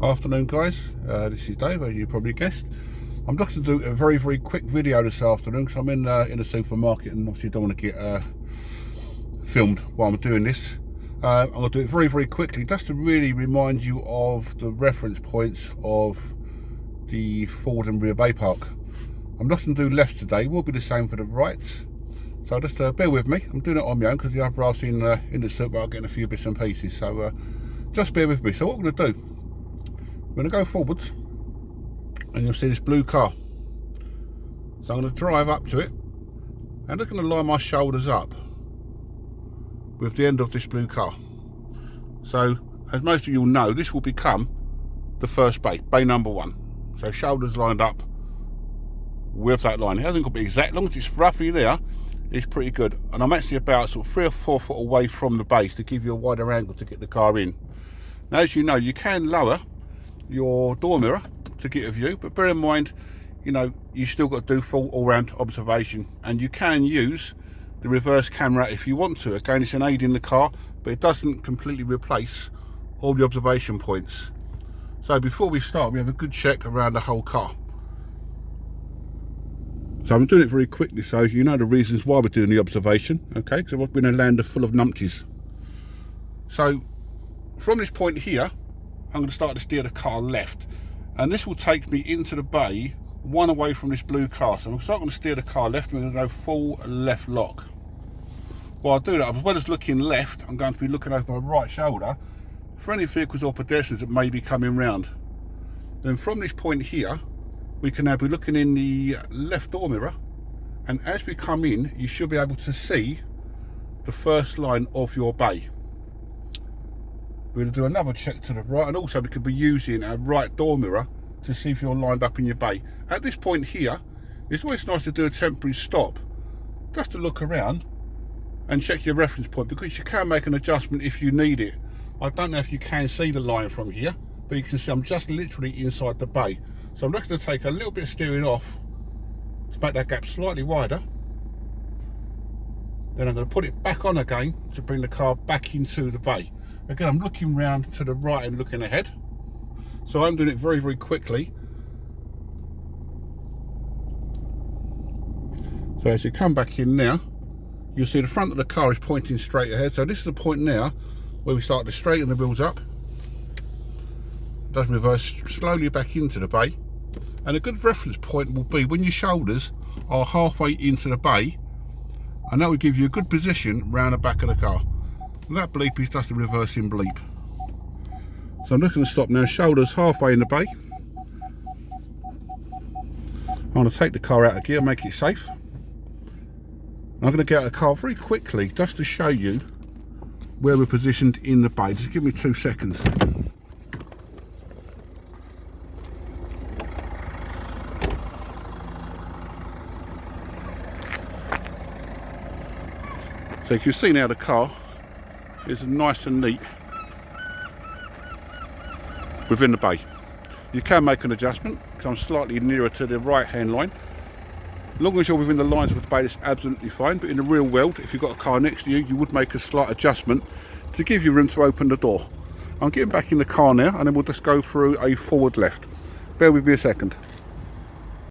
Afternoon guys, this is Dave, as you probably guessed. I'm just going to do a very quick video this afternoon because I'm in the supermarket and obviously don't want to get filmed while I'm doing this. I'm going to do it very quickly just to really remind you of the reference points of the forward and rear bay park. I'm just going to do left today, will be the same for the right. So just bear with me, I'm doing it on my own because the other half's in the supermarket getting a few bits and pieces, so just bear with me. So what we're going to do, we're going to go forwards and you'll see this blue car. So I'm going to drive up to it and I'm just going to line my shoulders up with the end of this blue car. So as most of you will know, this will become the first bay, bay number 1. So shoulders lined up with that line. It hasn't got to be exact, as long as it's roughly there, it's pretty good. And I'm actually about sort of 3 or 4 foot away from the base to give you a wider angle to get the car in. Now as you know, you can lower your door mirror to get a view, but bear in mind, you know, you still got to do full all-round observation, and you can use the reverse camera if you want to. Again, it's an aid in the car, but it doesn't completely replace all the observation points. So before we start, we have a good check around the whole car. So I'm doing it very quickly so you know the reasons why we're doing the observation, okay? Because I've been in a land full of numpties. So from this point here, I'm going to start to steer the car left, and this will take me into the bay, one away from this blue car. So I'm going to steer the car left, and we're going to go full left lock. While I do that, as well as looking left, I'm going to be looking over my right shoulder for any vehicles or pedestrians that may be coming round. Then from this point here, we can now be looking in the left door mirror, and as we come in, you should be able to see the first line of your bay. We're going to do another check to the right, and also we could be using our right door mirror to see if you're lined up in your bay. At this point here, it's always nice to do a temporary stop, just to look around and check your reference point, because you can make an adjustment if you need it. I don't know if you can see the line from here, but you can see I'm just literally inside the bay. So I'm just going to take a little bit of steering off to make that gap slightly wider. Then I'm going to put it back on again to bring the car back into the bay. Again, I'm looking round to the right and looking ahead. So I'm doing it very quickly. So as you come back in now, you'll see the front of the car is pointing straight ahead. So this is the point now where we start to straighten the wheels up. It does reverse slowly back into the bay. And a good reference point will be when your shoulders are halfway into the bay, and that will give you a good position round the back of the car. And that bleep is just a reversing bleep. So I'm just going to stop now, shoulders halfway in the bay. I'm going to take the car out of gear, make it safe. I'm going to get out of the car very quickly just to show you where we're positioned in the bay. Just give me 2 seconds. So you can see now the car is nice and neat within the bay. You can make an adjustment because I'm slightly nearer to the right hand line. As long as you're within the lines of the bay, it's absolutely fine, but in the real world, if you've got a car next to you, you would make a slight adjustment to give you room to open the door. I'm getting back in the car now, and then we'll just go through a forward left. Bear with me a second.